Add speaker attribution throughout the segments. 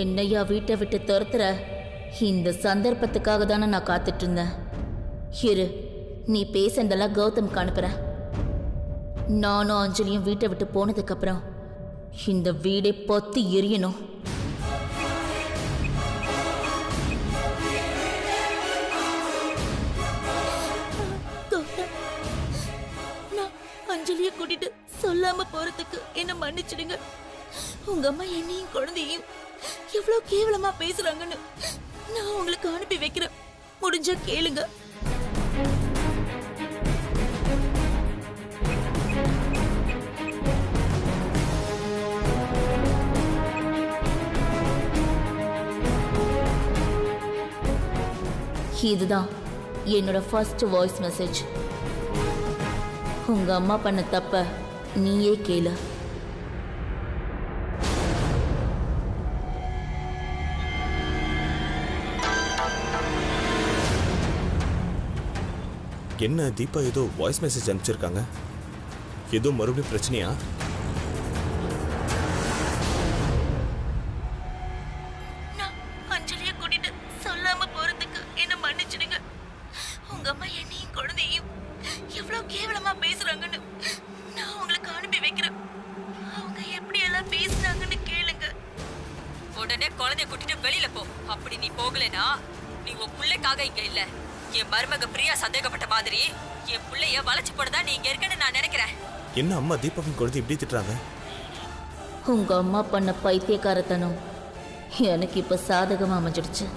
Speaker 1: என்னையா வீட்டை விட்டு துரத்துற? இந்த சந்தர்ப்பத்துக்காக தானே நான் காத்துட்டு இருந்தேன். இரு, நீ பேசுனதெல்லாம் கௌதம்க்கு அனுப்புறேன். நானும் அஞ்சலியும் வீட்டை விட்டு போனதுக்கு அப்புறம் இந்த வீடே பொத்தி எரியணும். நான் அஞ்சலியை கூட்டிட்டு சொல்லாம போறதுக்கு என்ன மன்னிச்சிடுங்க. உங்க அம்மா என்னையும் குழந்தையும் எவ்வளவு கேவலமா பேசுறாங்கன்னு நான் உங்களுக்கு அனுப்பி வைக்கிறேன். முடிஞ்சா கேளுங்க. இதுதான் என்னோட ஃபர்ஸ்ட் வாய்ஸ் மெசேஜ். உங்க அம்மா பண்ண தப்ப நீயே கேளு.
Speaker 2: என்ன தீபா ஏதோ வாய்ஸ் மெசேஜ் அனுப்பிச்சிருக்காங்க? ஏதோ மறுபடியும் பிரச்சனையா?
Speaker 1: நான் அஞ்சலியை கூட்டிட்டு சொல்லாம போறதுக்கு என்ன மன்னிச்சிடுங்க. உங்க அம்மா என்னையும் குழந்தையும் எவ்வளவு கேவலமா பேசுறாங்கன்னு நான் உங்களுக்கு அனுப்பி வைக்கிறேன். அவங்க எப்படி எல்லாம் பேசுறாங்கன்னு கேளுங்க.
Speaker 3: உடனே குழந்தைய கூட்டிட்டு வெளியில போ. அப்படி நீ போகலனா நீ உன் பிள்ளைக்காக இங்க இல்ல. என் மருமக பிரியா சந்தேகப்பட்ட மாதிரி என் பிள்ளைய வளைச்சு போடுதா நீ இங்க இருக்கன்னு நான் நினைக்கிறேன்.
Speaker 2: என்ன அம்மா தீபாவின் குழந்தை இப்படி திட்டுறாங்க?
Speaker 1: உங்க அம்மா பண்ண பைத்தியக்காரத்தனம் எனக்கு இப்ப சாதகமா அமைஞ்சிடுச்சு.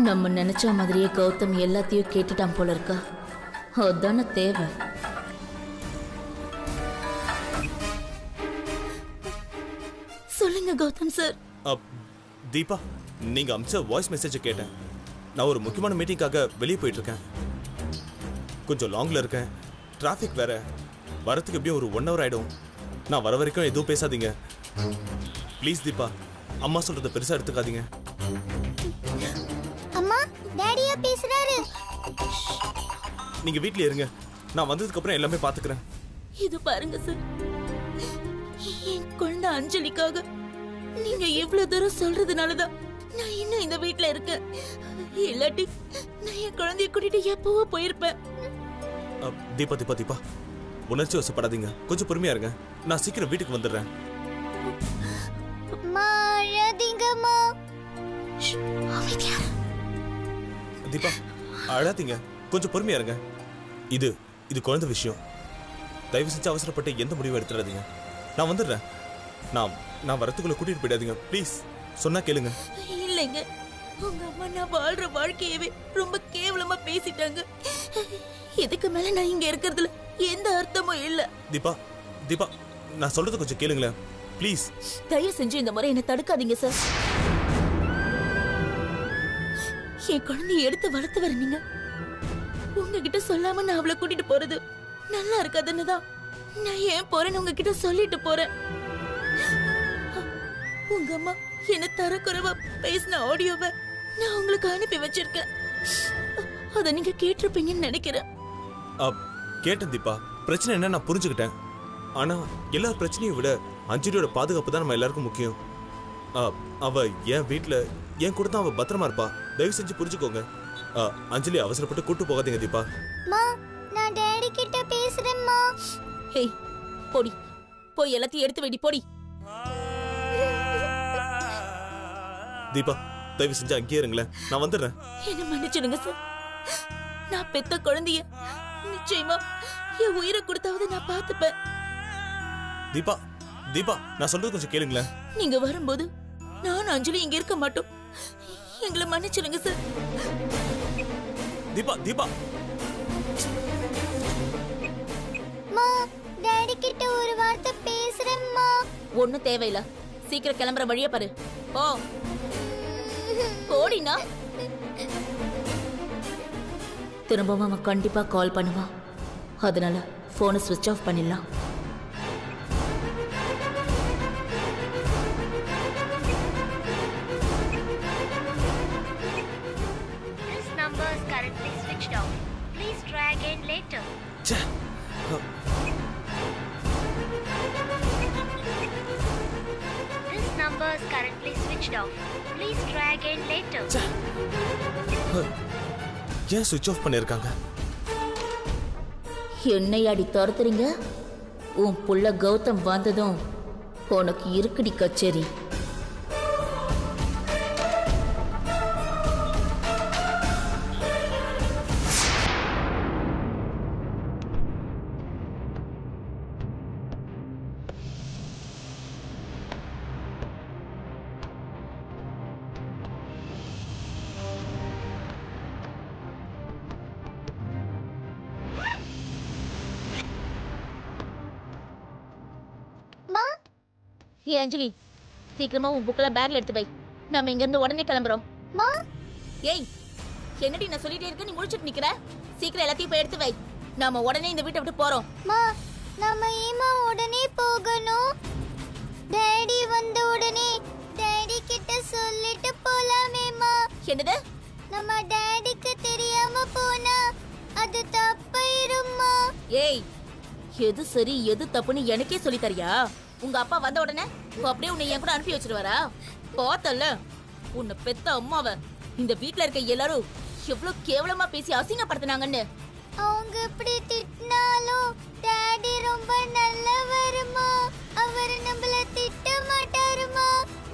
Speaker 1: நம்ம நினைச்ச மாதிரியே கௌதம் எல்லாத்தையும் கேட்டுட்டான் போல இருக்கா. அதான தேவை. சொல்லுங்க கௌதம் சார்.
Speaker 2: தீபா, நீங்க அமிச்ச வாய்ஸ் மெசேஜை கேட்டேன். நான் ஒரு முக்கியமான மீட்டிங்காக வெளியே போயிட்டு இருக்கேன். கொஞ்சம் லாங்ல இருக்கேன். டிராஃபிக் வேற. வரத்துக்கு எப்படியும் ஒரு 1 hour ஆயிடும். நான் வர வரைக்கும் எதுவும் பேசாதீங்க ப்ளீஸ். தீபா, அம்மா சொல்றத பெருசா எடுத்துக்காதீங்க.
Speaker 4: அம்மா, டாடியா பேசுறாரு.
Speaker 2: நீங்க வீட்ல இருங்க. நான் வந்ததுக்கு அப்புறம் எல்லாமே பாத்துக்கிறேன்.
Speaker 1: இது பாருங்க சார், என் குழந்தை அஞ்சலிக்காக நீங்க இவ்வளவு தூரம் சொல்றதுனாலதான் நான் இன்னும் இந்த வீட்ல இருக்கேன். இல்லாட்டி நான் என் குழந்தைய கூட்டிட்டு எப்பவோ போயிருப்பேன்.
Speaker 2: தீபா தீபா தீபா, உணர்ச்சி வசப்படாதீங்க. கொஞ்சம் பொறுமையா இருங்க. நான் சீக்கிரம் வீட்டுக்கு வந்துடுறேன். தீபா, அழாதீங்க. கொஞ்சம் பொறுமையா இருங்க. இது இது குழந்தை விஷயம். தயவு செஞ்சு அவசரப்பட்டு எந்த முடிவும் எடுத்துடாதீங்க. நான் வந்துடுறேன். நான் வரத்துக்குள்ள கூட்டிட்டு போயிடாதீங்க ப்ளீஸ். சொன்னா கேளுங்க.
Speaker 1: இல்லைங்க, உங்க அம்மா நான் வாழ்ற வாழ்க்கையவே ரொம்ப கேவலமா பேசிட்டாங்க. இதுக்கு மேல நான் இங்க இருக்கிறதுல எந்த அர்த்தமும் இல்ல.
Speaker 2: தீபா தீபா, நான் சொல்றது கொஞ்சம் கேளுங்களேன் ப்ளீஸ்.
Speaker 1: தயவு செஞ்சு இந்த முறை என்ன தடுக்காதீங்க சார். என் குழந்தைய எடுத்து வளர்த்து வர நீங்க உங்ககிட்ட சொல்லாம நான் அவளை கூட்டிட்டு போறது நல்லா இருக்காதுன்னு தான் நான் ஏன் போறேன்னு உங்ககிட்ட சொல்லிட்டு போறேன். உங்க அம்மா என்ன தரக்குறைவா பேசின ஆடியோவை நான் உங்களுக்கு அனுப்பி வச்சிருக்கேன். அத நீங்க கேட்டிருப்பீங்கன்னு நினைக்கிறேன்.
Speaker 2: கேட்டேன் தீபா. பிரச்சனை என்ன நான் புரிஞ்சுக்கிட்டேன். ஆனா எல்லா பிரச்சனையும் விட அஞ்சலியோட பாதுகாப்பு தான் நம்ம எல்லாருக்கும் முக்கியம். அவ என் வீட்டுல என் கூட தான் அவ பத்திரமா இருப்பா. தயவு செஞ்சு புரிஞ்சுக்கோங்க. அஞ்சலி அவசரப்பட்டு கூட்டு போகாதீங்க தீபா.
Speaker 4: நான் டாடி கிட்ட பேசுறேன்மா.
Speaker 1: ஹேய், போடி, போய் எல்லாத்தையும் எடுத்து வெடி போடி.
Speaker 2: தீபா, தயவு செஞ்சு அங்கேயே இருங்களேன். நான் வந்துடுறேன்.
Speaker 1: என்ன மன்னிச்சிடுங்க சார். நான் பெத்த குழந்தைய நிச்சயமா என் உயிரை கொடுத்தாவது நான் பார்த்துப்பேன்.
Speaker 2: தீபா தீபா, நான் சொல்றது கொஞ்சம் கேளுங்களேன்.
Speaker 1: நீங்க வரும்போது நான் அஞ்சலி இங்க இருக்க மாட்டோம். எங்களை மன்னிச்சிடுங்க சார்.
Speaker 2: தீபா தீபா,
Speaker 4: டாடி கிட்ட ஒரு வார்த்தை பேசுறேன்மா.
Speaker 1: ஒண்ணும் தேவையில்ல. சீக்கிரம் கிளம்புற வழிய பாரு. போ போடினா. திரும்பவும் அவன் கண்டிப்பா கால் பண்ணுவான். அதனால போனை ஸ்விட்ச் ஆஃப் பண்ணிடலாம்.
Speaker 5: again later.
Speaker 2: ச்சே.
Speaker 5: This number is currently switched off. Please try again later.
Speaker 2: ச்சே. ஏன் சுவிட்ச் ஆஃப் பண்ணிருக்காங்க?
Speaker 1: என்னையாடி துரத்துறீங்க? உன் புள்ள கௌதம் வந்ததும் உனக்கு இருக்குடி கச்சேரி. ஏ அஞ்சலி, சீக்கிரமா உன் புக்கெல்லாம் பேக்ல எடுத்து வை. நாம இங்க இருந்து உடனே கிளம்புறோம்.
Speaker 4: மா
Speaker 1: ஏய், என்னடி நான் சொல்லிட்டே இருக்க, நீ முழிச்சிட்டு நிக்கிற? சீக்கிரம் எல்லாத்தையும் போய் எடுத்து வை. நாம உடனே இந்த வீட்டை விட்டு போறோம்.
Speaker 4: மா நாம ஏமா உடனே போகணும்? டாடி வந்த உடனே டாடி கிட்ட சொல்லிட்டு போலாமேமா.
Speaker 1: என்னது?
Speaker 4: நம்ம டாடிக்கு தெரியாம போனா அது தப்பாயிரும்மா.
Speaker 1: ஏய், எது சரி எது தப்புன்னு எனக்கே சொல்லி தரியா? உங்க அப்பா வந்த உடனே அப்படியே உன்னை என் கூட அனுப்பி வச்சிருவாரா? பார்த்தல உன்னை பெத்த அம்மாவ இந்த வீட்ல இருக்க எல்லாரும் எவ்வளவு கேவலமா பேசி அசிங்கப்படுத்தினாங்கன்னு.
Speaker 4: அவங்க இப்படி திட்டினாலும் டாடி ரொம்ப நல்லவருமா. அவர் நம்மள திட்ட மாட்டாருமா.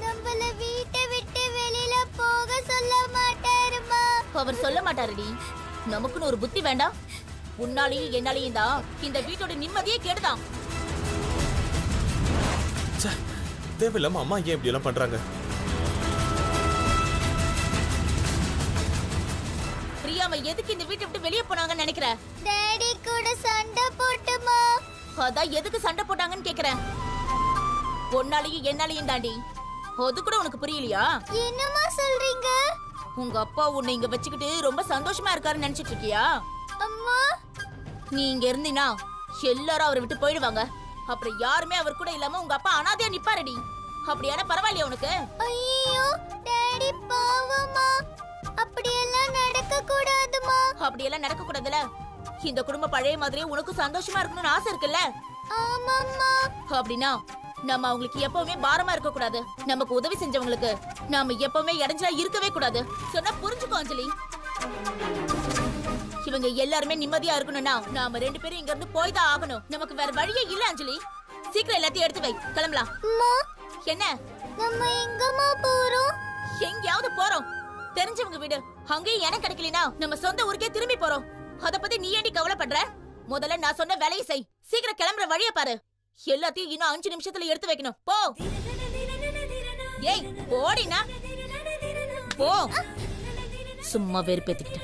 Speaker 4: நம்மள வீட்டை விட்டு வெளியில போக சொல்ல மாட்டாருமா.
Speaker 1: அவர் சொல்ல மாட்டாருடி. நமக்குன்னு ஒரு புத்தி வேண்டாம்? உன்னாலையும் என்னாலையும் தான் இந்த வீட்டோட நிம்மதியே கேடுதான்.
Speaker 2: ச்சே. தேவையில்லாம அம்மா ஏன் இப்படி எல்லாம் பண்றாங்க?
Speaker 1: பிரியாவை எதுக்கு இந்த வீட்டை விட்டு வெளியே போனாங்கன்னு நினைக்கிற?
Speaker 4: டாடி கூட சண்டை போட்டுமா.
Speaker 1: அதான் எதுக்கு சண்டை போட்டாங்கன்னு கேக்குறேன். உன்னாலையும் என்னாலையும் தாண்டி. அது கூட உனக்கு புரியலையா?
Speaker 4: என்னமா சொல்றீங்க?
Speaker 1: உங்க அப்பா உன்னை இங்க வச்சுக்கிட்டு ரொம்ப சந்தோஷமா இருக்காருன்னு நினைச்சிட்டு இருக்கியா?
Speaker 4: அம்மா
Speaker 1: நீ இங்க இருந்தீனா எல்லாரும் அவரை விட்டு போயிடுவாங்க. அப்புறம் யாருமே அவர் கூட இல்லாம உங்க அப்பா அனாதையா நிப்பாரடி. அப்படியான பரவாயில்லையா உனக்கு?
Speaker 4: ஐயோ டாடி பாவமா. அப்படியெல்லாம் நடக்க கூடாதுமா.
Speaker 1: அப்படியெல்லாம் நடக்க கூடாதுல. இந்த குடும்பம் பழைய மாதிரியே உனக்கு சந்தோஷமா இருக்கணும்னு ஆசை இருக்குல்ல?
Speaker 4: ஆமாம்மா.
Speaker 1: அப்படின்னா நம்ம அவங்களுக்கு எப்பவுமே பாரமா இருக்க கூடாது. நமக்கு உதவி செஞ்சவங்களுக்கு நாம எப்பவுமே இடைஞ்சலா இருக்கவே கூடாது. சொன்னா புரிஞ்சுக்கோ அஞ்சலி. இவங்க எல்லாருமே நிம்மதியா இருக்கணும்னா நாம ரெண்டு பேரும் இங்க இருந்து போய் தான் ஆகணும். நமக்கு வேற வழியே இல்ல அஞ்சலி. சீக்கிரம் எல்லாத்தையும் எடுத்து வை, கிளம்பலாம்.
Speaker 4: அம்மா
Speaker 1: என்ன?
Speaker 4: நம்ம எங்கம்மா போறோம்?
Speaker 1: எங்கயாவது போறோம். தெரிஞ்சவங்க வீடு. அங்கேயும் எனக்கு கிடைக்கலனா நம்ம சொந்த ஊருக்கே திரும்பி போறோம். அத பத்தி நீ ஏண்டி கவலைப்படுற? முதல்ல நான் சொன்ன வேலையை செய். சீக்கிரம் கிளம்புற வழியை பாரு. எல்லாத்தையும் இன்னும் 5 நிமிஷத்துல எடுத்து வைக்கணும். போ. ஏய் போடினா போ. சும்மா வெறுப்பேத்திக்கிட்ட.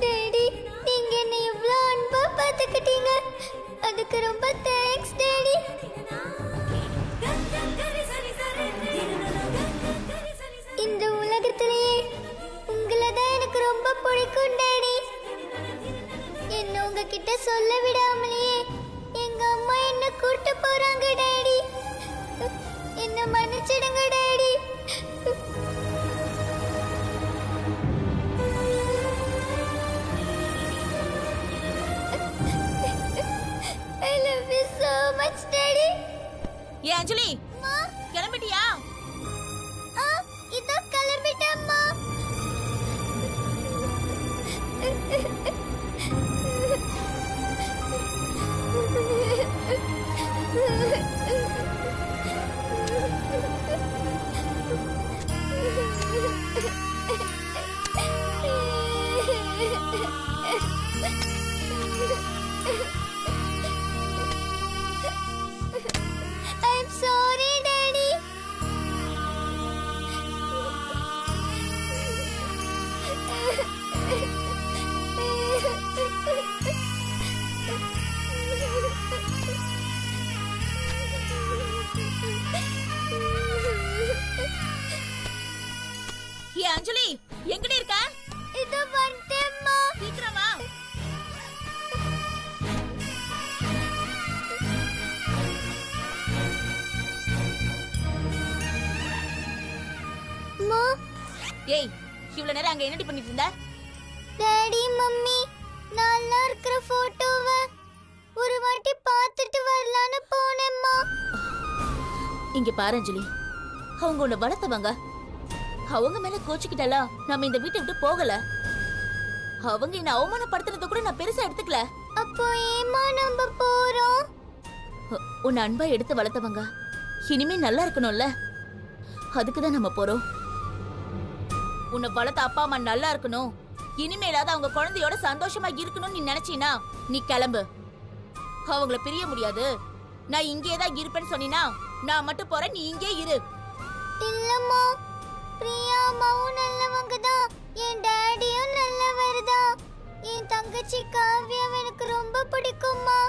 Speaker 4: டாடி நீங்க என்ன இவ்ளோ அன்பா பாத்துக்கிட்டீங்க. அதுக்கு ரொம்ப தேங்க்ஸ் டாடி. இந்த உலகத்திலேயே உங்களை தான் எனக்கு ரொம்ப பிடிக்கும் டாடி. என்ன உங்ககிட்ட சொல்ல விடாமலேயே எங்க அம்மா என்ன கூட்டு போறாங்க டாடி. என்ன மன்னிச்சிடுங்க daddy. I love you so much daddy.
Speaker 1: ஏ அஞ்சலி, கிளம்பிட்டியா?
Speaker 4: இதோ கிளம்பிட்டேம்மா. I'm sorry
Speaker 1: அஞ்சலி எங்கடி இருக்க?
Speaker 4: இதோ வந்துட்டேம்மா.
Speaker 1: சீக்கிரம் வா.
Speaker 4: அம்மா,
Speaker 1: ஏய், இவ்வளவு நேரம் அங்க என்னடி பண்ணிட்டு இருந்த?
Speaker 4: டாடி மம்மி நல்லா இருக்கிற போட்டோவை ஒரு வாட்டி பார்த்துட்டு வரலான்னு போனேம்மா.
Speaker 1: இங்க பாரு அஞ்சலி, அவங்க உன்னை வளர்த்தவங்க. அவங்க மேல கோச்சுக்கிட்டாலா நம்ம இந்த வீட்டை விட்டு போகல. அவங்க என்ன அவமானப்படுத்துறத கூட நான் பெருசா எடுத்துக்கல.
Speaker 4: அப்போ ஏமா நம்ம போறோம்?
Speaker 1: உன்னை அன்பா எடுத்து வளர்த்தவங்க இனிமே நல்லா இருக்கணும்ல, அதுக்குதான் நம்ம போறோம். உன்னை வளர்த்த அப்பா அம்மா நல்லா இருக்கணும், இனிமேலாவது அவங்க குழந்தையோட சந்தோஷமா இருக்கணும்னு நீ நினைச்சீனா நீ கிளம்பு. அவங்கள பிரிய முடியாது. நான் இங்கேதான் இருப்பேன்னு சொன்னீனா நான் மட்டும் போறேன், நீ இங்கே இரு.
Speaker 4: இல்லம்மா, பிரியா அம்மாவும் நல்லவங்க தான், என் டாடியும் நல்லவர் தான். என் தங்கச்சி காவ்யா எனக்கு ரொம்ப பிடிக்கும்மா.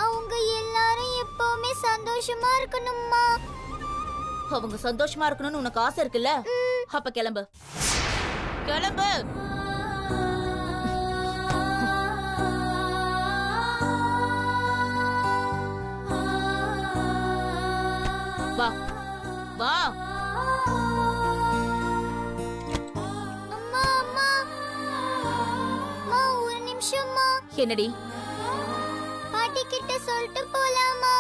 Speaker 4: அவங்க எல்லாரும் எப்பவுமே சந்தோஷமா இருக்கணும்மா.
Speaker 1: அவங்க சந்தோஷமா இருக்கணும்னு உனக்கு ஆசை இருக்குல்ல, அப்ப கிளம்பு கிளம்பு. வா வா.
Speaker 4: அம்மா அம்மா அம்மா, ஒரு நிமிஷம்மா.
Speaker 1: என்னடி?
Speaker 4: பாட்டி கிட்ட சொல்லிட்டு போலாமா?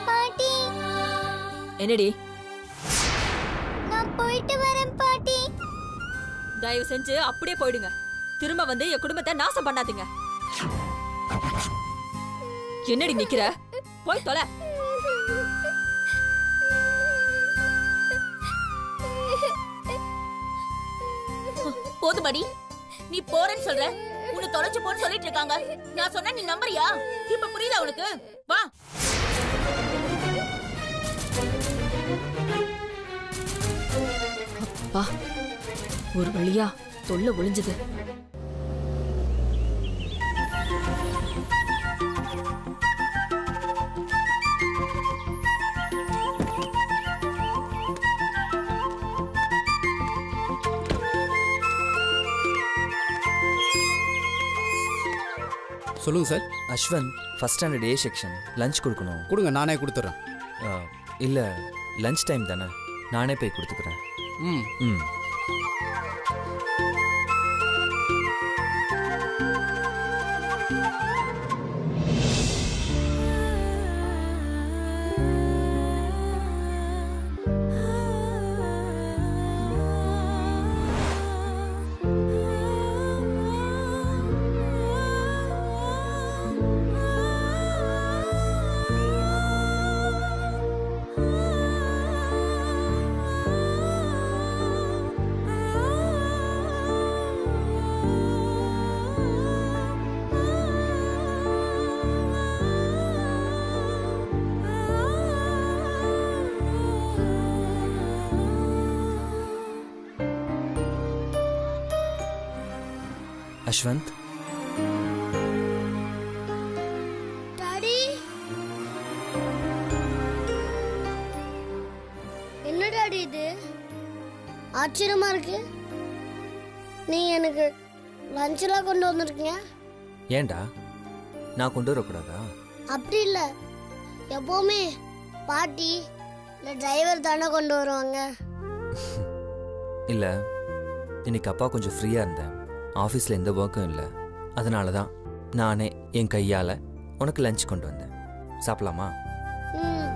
Speaker 4: பாட்டி,
Speaker 3: என்னடி?
Speaker 4: நான் போயிட்டு வரேன் பாட்டி.
Speaker 3: தயவு செஞ்சு அப்படியே போயிடுங்க. திரும்ப வந்து என் குடும்பத்தை நாசம் பண்ணாதீங்க. என்னடி நிக்கிற? போய் தொலை.
Speaker 1: போதுமடி, நீ போறேன்னு சொல்ற, உன்னை தொலைச்சு போன்னு சொல்லிட்டு இருக்காங்க. நான் சொன்ன நீ நம்புறியா? இப்ப புரியுதா உனக்கு? வா.
Speaker 3: வா, ஒரு வழியா தொல்லை ஒளிஞ்சது.
Speaker 6: சொல்லுங்க sir.
Speaker 7: Ashwanth first standard A section lunch கொடுக்கணும்.
Speaker 6: கொடுங்க, நானே கொடுத்துட்றேன்.
Speaker 7: இல்லை, லஞ்ச் டைம் தானே, நானே போய் கொடுத்துக்கிறேன்.
Speaker 6: ம்
Speaker 7: ம். அஸ்வந்த்,
Speaker 4: டாடி, என்ன டாடி இது? ஆச்சரியமா இருக்கு. நீங்க எனக்கு லஞ்செல்லாம் கொண்டு வந்திருக்கீங்க.
Speaker 7: ஏண்டா நான் கொண்டு வரக்கூடாதா?
Speaker 4: அப்படி இல்லை, எப்பவுமே பாட்டி இல்லை டிரைவர் தானே கொண்டு வருவாங்க.
Speaker 7: இல்லை, இன்னைக்கு அப்பா கொஞ்சம் ஃப்ரீயாக இருந்தேன். ஆஃபீஸில் எந்த ஒர்க்கும் இல்லை, அதனால தான் நானே என் கையால் உனக்கு லஞ்ச் கொண்டு வந்தேன். சாப்பிடலாமா?
Speaker 4: ம்.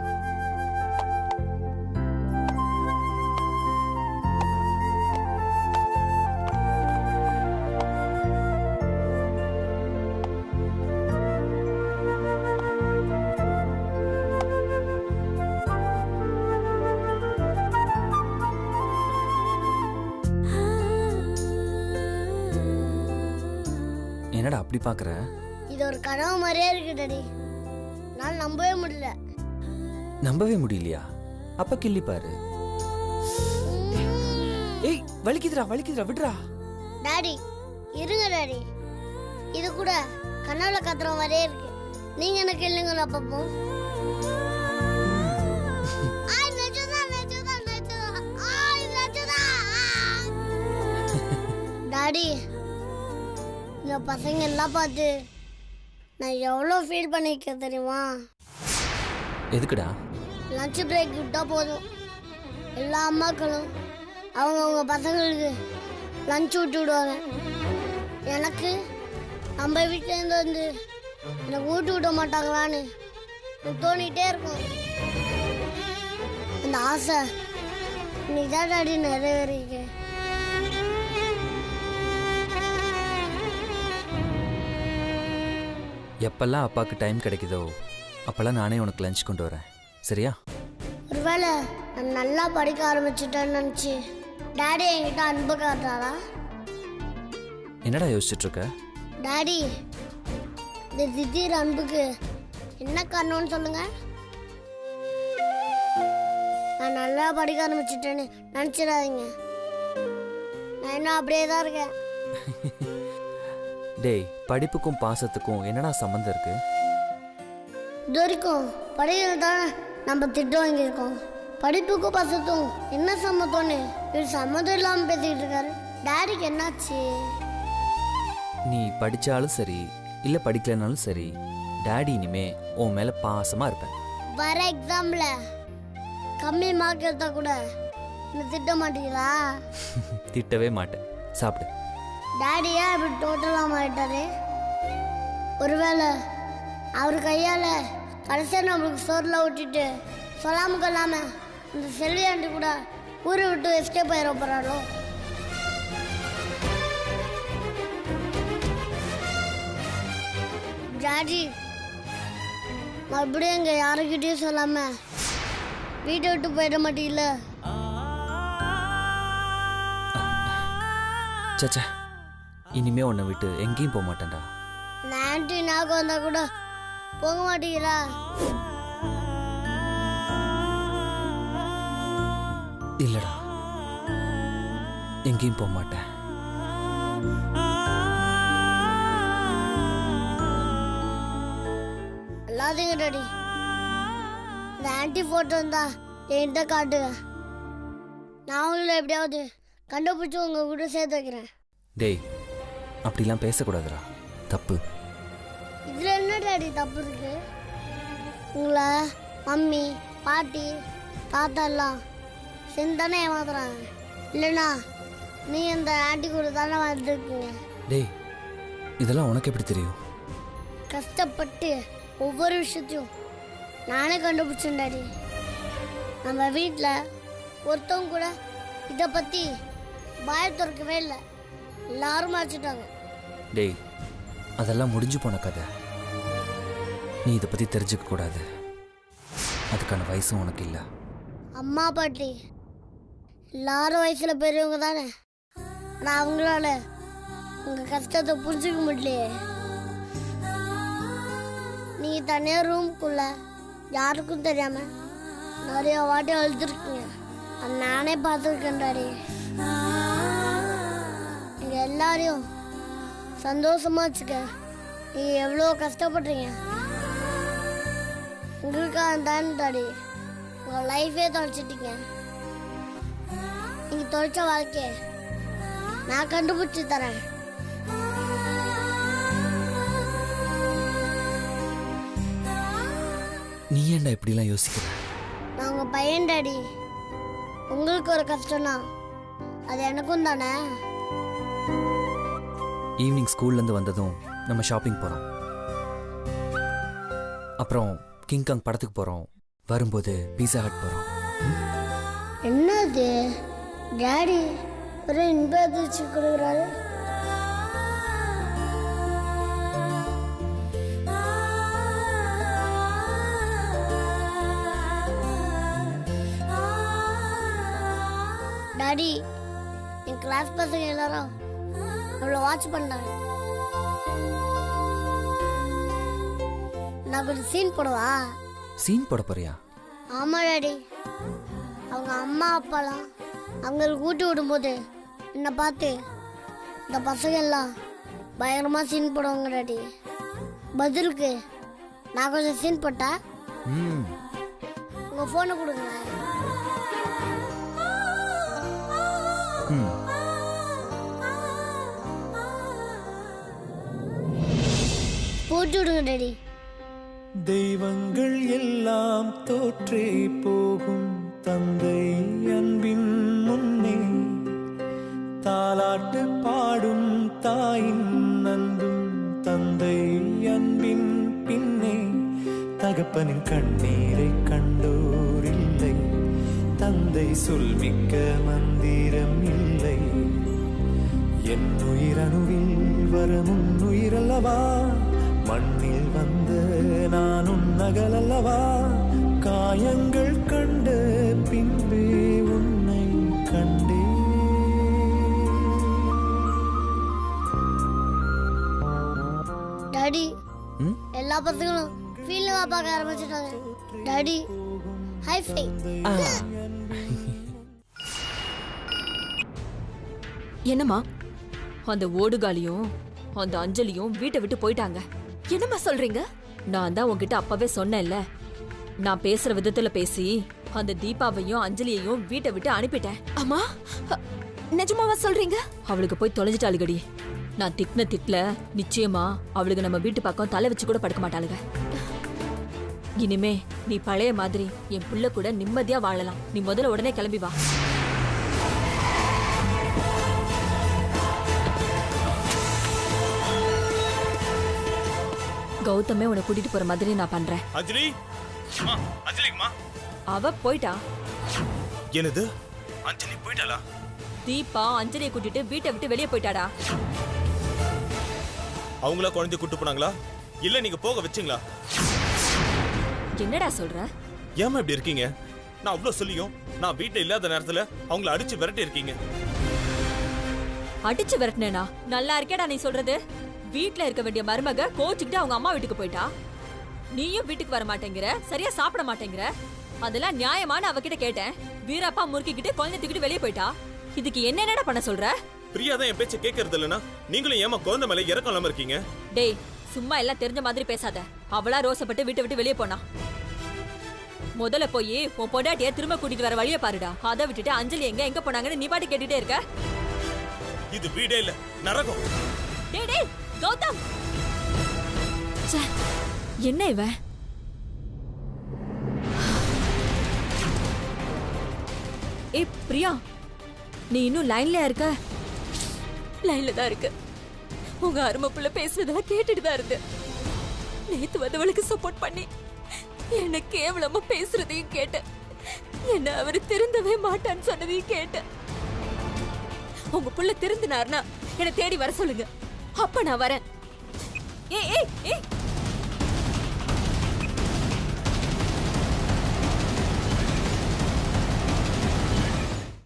Speaker 7: என்னடா அப்படி பார்க்குற?
Speaker 4: இது ஒரு கனவு மாதிரியே இருக்கு டாடி. நான் நம்பவே முடியல.
Speaker 7: நம்பவே முடியலையா? அப்ப கிள்ளி பாரு. ஏய், வலிக்குதுடா வலிக்குதுடா, விடுறா.
Speaker 4: டாடி இருங்க டாடி, இது கூட கனவுல கத்துற மாதிரியே இருக்கு. நீங்க என்ன கேளுங்களா பாப்போம். டாடி, இந்த பசங்க எல்லாம் பார்த்து நான் எவ்வளோ ஃபீல் பண்ணிருக்கேன் தெரியுமா?
Speaker 7: எதுக்குடா?
Speaker 4: லஞ்ச் பிரேக் விட்டா போதும், எல்லா அம்மாக்களும் அவங்க பசங்களுக்கு லஞ்ச் விட்டு விடுவாங்க. எனக்கு நம்ம வீட்டிலேருந்து வந்து எனக்கு ஊட்டி விட மாட்டாங்களான்னு தோணிகிட்டே இருக்கும். அந்த ஆசை இன்னைக்கு தான் டாடி நிறைவேறிக்கு.
Speaker 7: எப்பெல்லாம் அப்பாவுக்கு டைம் கிடைக்குதோ அப்போல்லாம் நானே உனக்கு லஞ்ச் கொண்டு வரேன், சரியா?
Speaker 4: ஒருவேளை நான் நல்லா படிக்க ஆரம்பிச்சுட்டேன்னு நினச்சி டாடி என்கிட்ட அன்பு காட்டுறாரா?
Speaker 7: என்னடா யோசிச்சுட்டு இருக்க?
Speaker 4: டாடி, இந்த திடீர் அன்புக்கு என்ன காரணம்னு சொல்லுங்க. நான் நல்லா படிக்க ஆரம்பிச்சுட்டேன்னு நினச்சிடாதீங்க. நான் இன்னும் அப்படியே தான் இருக்கேன்.
Speaker 7: டேய், படிப்புக்கும் பாசத்துக்கும் என்னடா சம்மந்தம் இருக்கு?
Speaker 4: இது வரைக்கும் படிக்கிறது தானே நம்ம திட்டு வாங்கியிருக்கோம். படிப்புக்கும் பாசத்துக்கும் என்ன சம்மந்தம்னு இவர் சம்மந்தம் இல்லாமல் பேசிக்கிட்டு இருக்காரு. டாடிக்கு என்னாச்சு?
Speaker 7: நீ படித்தாலும் சரி இல்லை படிக்கலைனாலும் சரி, டாடி இனிமே உன் மேலே பாசமாக இருப்பேன்.
Speaker 4: வர எக்ஸாம்ல கம்மி மார்க் எடுத்தா கூட என்ன திட்ட மாட்டீங்களா?
Speaker 7: திட்டவே மாட்டேன். சாப்பிடு.
Speaker 4: டாடியா இப்படி டோட்டலாக மாறிட்டாரு. ஒருவேளை அவர் கையால் கடைசியாக நம்மளுக்கு சோறில் விட்டுட்டு சொல்லாம கொள்ளாம இந்த செல்வி ஆண்டி கூட ஊரை விட்டு எஸ்கேப் ஆயிட போகிறாரோ? டாடி, மறுபடியும் இங்கே யாருக்கிட்டையும் சொல்லாம வீட்டை விட்டு போயிட மாட்டீங்கள?
Speaker 7: சச்சா, இனிமே உன்னை விட்டு எங்கேயும் போக மாட்டேன்டா.
Speaker 4: அந்த ஆண்டி நாக்கு வந்தா கூட போக மாட்டீங்களா?
Speaker 7: இல்லடா, எங்கேயும் போக மாட்டேன்.
Speaker 4: எல்லாத்தையும் டாடி, இந்த ஆன்டி ஃபோட்டோ இருந்தா என்கிட்ட காட்டுங்க. நான் உங்களை எப்படியாவது கண்டுபிடிச்சி உங்க கூட சேர்த்து வைக்கிறேன்.
Speaker 7: டேய், அப்படிலாம் பேசக்கூடாதுடா, தப்பு.
Speaker 4: இதில் என்ன டாடி தப்பு இருக்கு? உங்களை மம்மி பாட்டி தாத்தா எல்லாம் சேர்ந்து தானே ஏமாத்துறாங்க. இல்லைண்ணா நீ அந்த ஆன்டி கூட தானே வந்துருக்கீங்க.
Speaker 7: டேய், இதெல்லாம் உனக்கு எப்படி தெரியும்?
Speaker 4: கஷ்டப்பட்டு ஒவ்வொரு விஷயத்தையும் நானே கண்டுபிடிச்சேன் டாடி. நம்ம வீட்டில் ஒருத்தவங்க கூட இதை பற்றி பாய திறக்கவே இல்லை, எல்லாரும் மறைச்சிட்டாங்க.
Speaker 7: டேய், அதெல்லாம் முடிஞ்சு போன கதை. நீ இதை பற்றி தெரிஞ்சுக்க கூடாது. அதுக்கான வயசும் உனக்கு இல்லை.
Speaker 4: அம்மா பாட்டி எல்லாரும் வயசில் பெரியவங்க தானே, ஆனால் அவங்களால உங்கள் கஷ்டத்தை புரிஞ்சுக்க முடியலையே. நீங்கள் தனியாக ரூம்குள்ளே யாருக்கும் தெரியாமல் நிறைய வாட்டி அழுதுருக்கீங்க. அது நானே பார்த்துருக்கேன் டாடி. நீங்கள் எல்லாரையும் சந்தோஷமாக வச்சுக்க நீங்கள் எவ்வளோ கஷ்டப்படுறீங்க. உங்களுக்காக தான் டாடி உங்கள் லைஃபே தொலைச்சிட்டீங்க. நீங்கள் தொலைச்ச வாழ்க்கையை நான் கண்டுபிடிச்சி தரேன்.
Speaker 7: நீ ஏன்டா இப்படிலாம் யோசிக்கிற?
Speaker 4: நான் உங்கள் பையன் டாடி. உங்களுக்கு ஒரு கஷ்டம்னா அது எனக்கும் தானே.
Speaker 7: ஈவினிங் ஸ்கூல்லேருந்து வந்ததும் நம்ம ஷாப்பிங் போகிறோம், அப்புறம் கிங்காங் படத்துக்கு போகிறோம், வரும்போது பீஸா ஹட் போகிறோம்.
Speaker 4: என்னது டாடி ஒரு இன்ப அதிர்ச்சி கொடுக்குறாரு? டாடி, என் கிளாஸ் பசங்க எல்லாரும் அவ்வளோ வாட்ச் பண்ணாங்க. நான் கொஞ்சம் சீன் போடுவா?
Speaker 7: சீன் போட போறியா?
Speaker 4: ஆமாம் டாடி. அவங்க அம்மா அப்பாலாம் அவங்களுக்கு ஊட்டி விடும்போது என்னை பார்த்து இந்த பசங்க எல்லாம் பயங்கரமாக சீன் போடுவாங்க டாடி. பதிலுக்கு நான் கொஞ்சம் சீன் போட்டா
Speaker 7: ம்
Speaker 4: உங்கள் ஃபோனை கொடுங்க.
Speaker 7: ம்
Speaker 4: போட்டு விடுங்க டாடி.
Speaker 8: தெய்வங்கள் எல்லாம் தோற்றே போகும் தந்தை அன்பின் முன்னே தாலாட்டு பாடும் தாயின் அன்பும் தந்தை அன்பின் பின்னே தகப்பனின் கண்ணீரை கண்டோர் இல்லை தந்தை சொல்மிக்க மந்திரம் இல்லை என் உயிரணுவில் வரும் உயிரல்லவா மண்ணில் வந்த நான் உன்னகலல்லவா காயங்கள் கண்ட பின்பே உன்னை கண்டே.
Speaker 4: டாடி
Speaker 7: ம்
Speaker 4: எல்லா பசங்களும் ஃபீல்டுவா பார்க்க ஆரம்பிச்சிட்டாங்க. Daddy high five.
Speaker 3: என்னம்மா அந்த ஓடுகாலியும் அந்த அஞ்சலியும் வீட்டை விட்டு போயிட்டாங்க. என்னம்மா சொல்றீங்க? நான் தான் உன்கிட்ட அப்பவே சொன்னேன்ல, நான் பேசுற விதத்துல பேசி அந்த தீபாவையும் அஞ்சலியையும் வீட்டை விட்டு அனுப்பிட்டேன். அம்மா நிஜமாவா சொல்றீங்க? அவளுக்கு போய் தொலைஞ்சிட்டாளுகடி. நான் திட்டின திட்ல நிச்சயமா அவளுக்கு நம்ம வீட்டு பக்கம் தலை வச்சு கூட படுக்க மாட்டாளுங்க. இனிமே நீ பழைய மாதிரி என் புள்ள கூட நிம்மதியா வாழலாம். நீ முதல்ல உடனே கிளம்பி வா. கௌதமே உன்னை கூட்டிட்டு போற மாதிரி நான் பண்றேன்.
Speaker 2: அஞ்சலி அஞ்சலிக்குமா
Speaker 3: அவ போயிட்டா.
Speaker 2: என்னது அஞ்சலி போயிட்டாளா?
Speaker 3: தீபா அஞ்சலியை கூட்டிட்டு வீட்டை விட்டு வெளியே போயிட்டாடா.
Speaker 2: அவங்களா குழந்தைய கூட்டு போனாங்களா இல்ல நீங்க போக வச்சீங்களா?
Speaker 3: என்னடா சொல்ற?
Speaker 2: ஏமா இப்படி இருக்கீங்க? நான் அவ்வளவு சொல்லியும் நான் வீட்டுல இல்லாத நேரத்துல அவங்கள அடிச்சு விரட்டி இருக்கீங்க.
Speaker 3: அடிச்சு விரட்டினேனா? நல்லா இருக்கேடா நீ சொல்றது. வீட்ல இருக்க வேண்டிய மருமக கோச்சுக்கிட்டு அவங்க அம்மா வீட்டுக்கு போயிட்டா. நீயும் வீட்டுக்கு வர மாட்டேங்கிற, சரியா சாப்பிட மாட்டேங்கிற. அதெல்லாம் நியாயமான அவகிட்ட கேட்டேன். வீரப்பா முறுக்கிக்கிட்டு குழந்தை தூக்கிட்டு வெளியே போயிட்டா. இதுக்கு என்னென்னடா பண்ண சொல்ற?
Speaker 2: பிரியா தான் என் பேச்ச கேட்கறது இல்லைன்னா நீங்களும் ஏமா குழந்தை மேல இறக்கம் இல்லாம இருக்கீங்க?
Speaker 3: டேய் சும்மா எல்லாம் தெரிஞ்ச மாதிரி பேசாத. அவளா ரோசப்பட்டு வீட்டை விட்டு வெளியே போனா. முதல்ல போய் உன் பொண்டாட்டிய திரும்ப கூட்டிட்டு வர வழிய பாருடா. அதை விட்டுட்டு அஞ்சலி எங்க போனாங்கன்னு நீ பாட்டு கேட்டுட்டே இருக்க.
Speaker 2: இது வீடே இல்ல, நரகம்.
Speaker 3: டேய் டேய் கௌதம், என்ன இவன்? ஏய் பிரியா, நீ இன்னும் லைன்ல இருக்க? லைன்ல தான் இருக்கு. உங்க அருமை புள்ள பேசுறதெல்லாம் கேட்டுட்டு தான் இருந்து. நேத்து வந்தவளுக்கு சப்போர்ட் பண்ணி என்ன கேவலமா பேசுறதையும் கேட்டேன். என்ன அவரு திருந்தவே மாட்டான்னு சொன்னதையும் கேட்டேன். உங்க புள்ள திருந்தினார்னா என்ன தேடி வர சொல்லுங்க. அப்ப நான் வரேன். ஏய் ஏய் ஏய்